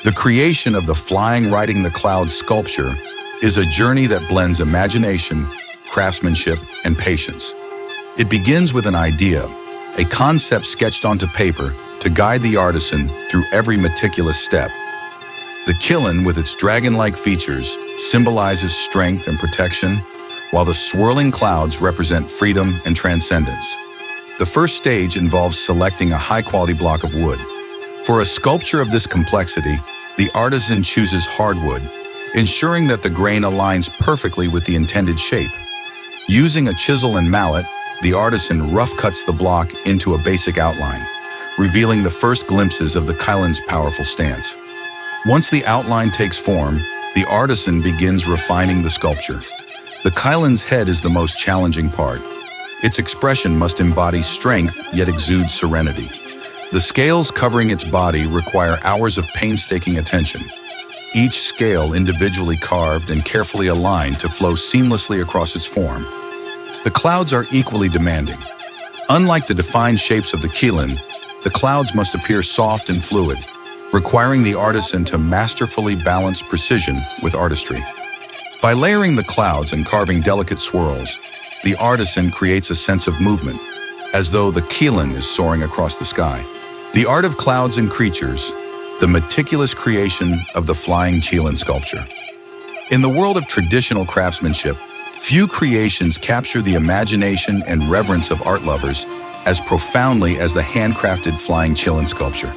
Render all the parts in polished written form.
The creation of the flying riding the clouds sculpture is a journey that blends imagination, craftsmanship, and patience. It begins with an idea, a concept sketched onto paper to guide the artisan through every meticulous step. The kiln, with its dragon-like features, symbolizes strength and protection, while the swirling clouds represent freedom and transcendence. The first stage involves selecting a high-quality block of wood. For a sculpture of this complexity, the artisan chooses hardwood, ensuring that the grain aligns perfectly with the intended shape. Using a chisel and mallet, the artisan rough cuts the block into a basic outline, revealing the first glimpses of the kiln's powerful stance. Once the outline takes form, the artisan begins refining the sculpture. The kiln's head is the most challenging part. Its expression must embody strength yet exude serenity. The scales covering its body require hours of painstaking attention, each scale individually carved and carefully aligned to flow seamlessly across its form. The clouds are equally demanding. Unlike the defined shapes of the kiln, the clouds must appear soft and fluid, requiring the artisan to masterfully balance precision with artistry. By layering the clouds and carving delicate swirls, the artisan creates a sense of movement, as though the kiln is soaring across the sky. The art of clouds and creatures, the meticulous creation of the flying kiln sculpture. In the world of traditional craftsmanship, few creations capture the imagination and reverence of art lovers as profoundly as the handcrafted flying kiln sculpture.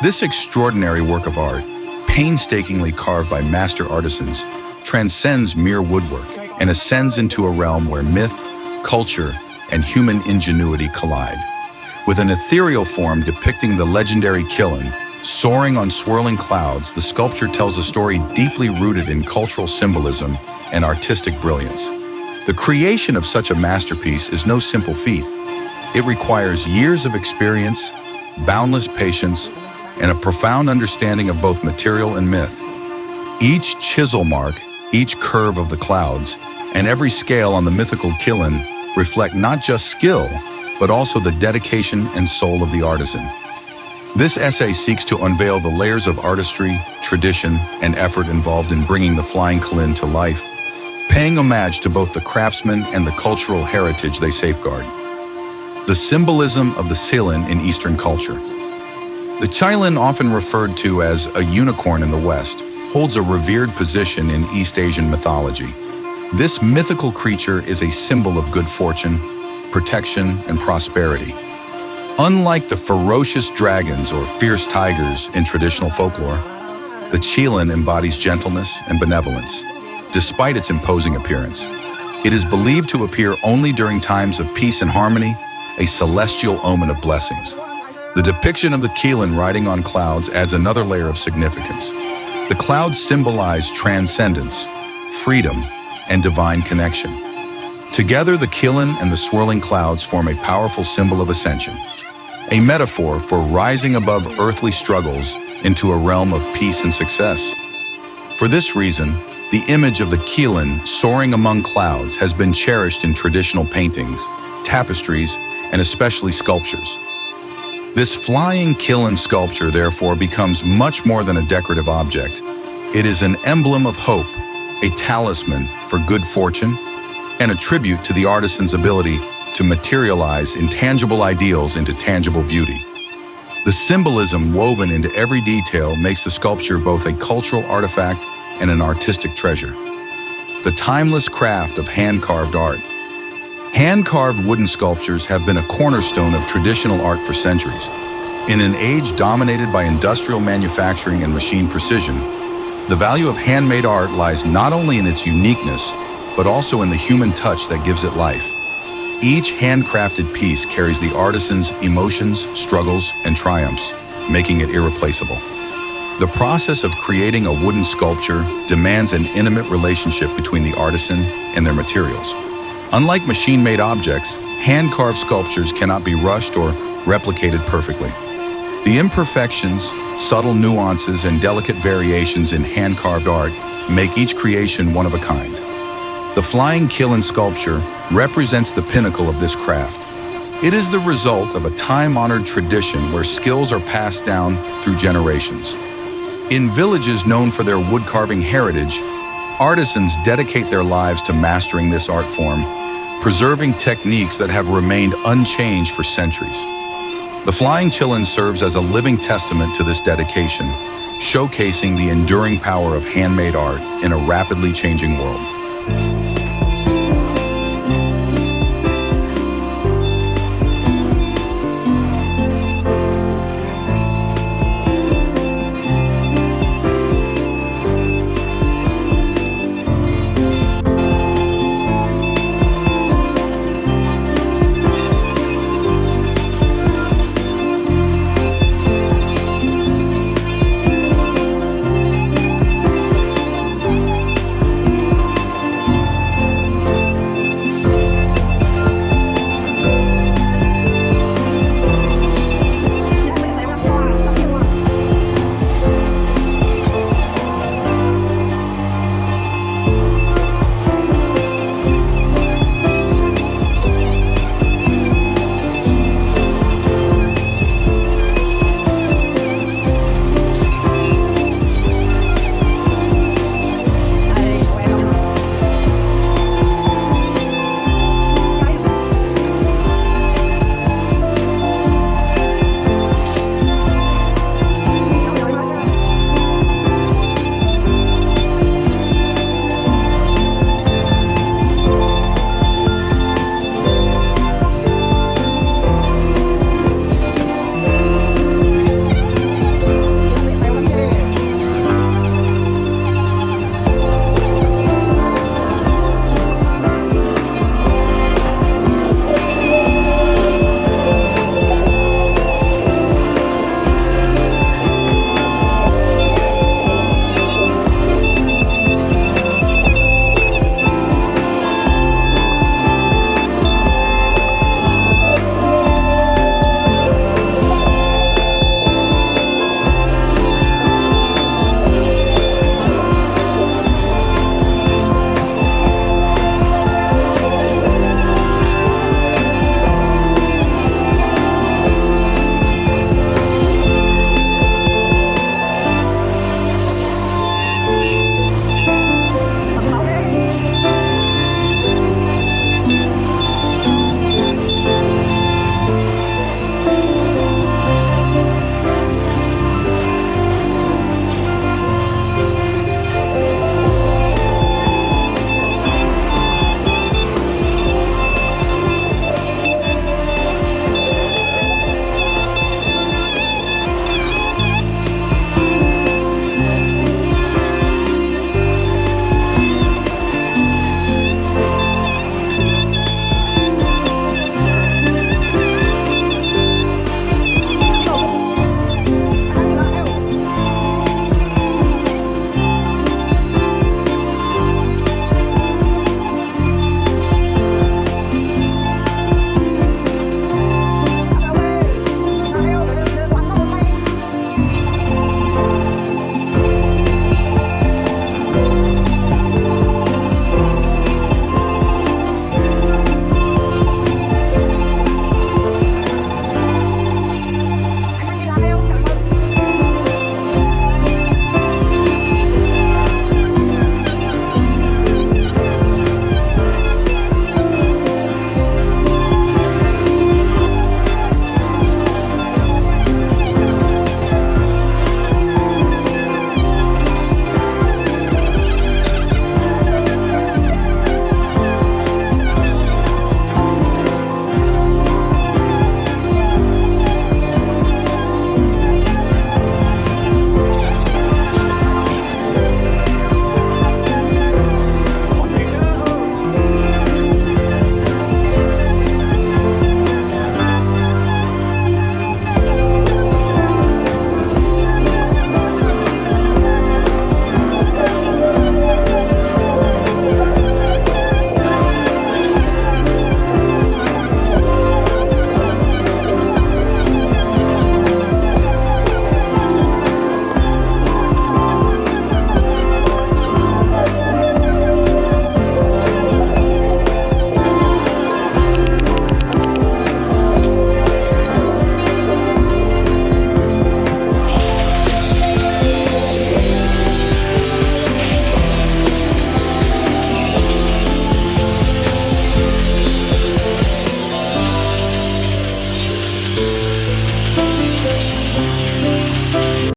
This extraordinary work of art, painstakingly carved by master artisans, transcends mere woodwork and ascends into a realm where myth, culture, and human ingenuity collide. With an ethereal form depicting the legendary kiln, soaring on swirling clouds, the sculpture tells a story deeply rooted in cultural symbolism and artistic brilliance. The creation of such a masterpiece is no simple feat. It requires years of experience, boundless patience, and a profound understanding of both material and myth. Each chisel mark, each curve of the clouds, and every scale on the mythical kiln reflect not just skill, but also the dedication and soul of the artisan. This essay seeks to unveil the layers of artistry, tradition, and effort involved in bringing the flying kiln to life, paying homage to both the craftsmen and the cultural heritage they safeguard. The symbolism of the kiln in Eastern culture. The kiln, often referred to as a unicorn in the West, holds a revered position in East Asian mythology. This mythical creature is a symbol of good fortune, protection, and prosperity. Unlike the ferocious dragons or fierce tigers in traditional folklore, the kiln embodies gentleness and benevolence, despite its imposing appearance. It is believed to appear only during times of peace and harmony, a celestial omen of blessings. The depiction of the kiln riding on clouds adds another layer of significance. The clouds symbolize transcendence, freedom, and divine connection. Together, the kiln and the swirling clouds form a powerful symbol of ascension, a metaphor for rising above earthly struggles into a realm of peace and success. For this reason, the image of the kiln soaring among clouds has been cherished in traditional paintings, tapestries, and especially sculptures. This flying kiln sculpture, therefore, becomes much more than a decorative object. It is an emblem of hope, a talisman for good fortune, and a tribute to the artisan's ability to materialize intangible ideals into tangible beauty. The symbolism woven into every detail makes the sculpture both a cultural artifact and an artistic treasure. The timeless craft of hand-carved art. Hand-carved wooden sculptures have been a cornerstone of traditional art for centuries. In an age dominated by industrial manufacturing and machine precision, the value of handmade art lies not only in its uniqueness, but also in the human touch that gives it life. Each handcrafted piece carries the artisan's emotions, struggles, and triumphs, making it irreplaceable. The process of creating a wooden sculpture demands an intimate relationship between the artisan and their materials. Unlike machine-made objects, hand-carved sculptures cannot be rushed or replicated perfectly. The imperfections, subtle nuances, and delicate variations in hand-carved art make each creation one of a kind. The flying kiln sculpture represents the pinnacle of this craft. It is the result of a time-honored tradition where skills are passed down through generations. In villages known for their wood-carving heritage, artisans dedicate their lives to mastering this art form, preserving techniques that have remained unchanged for centuries. The flying chillin serves as a living testament to this dedication, showcasing the enduring power of handmade art in a rapidly changing world.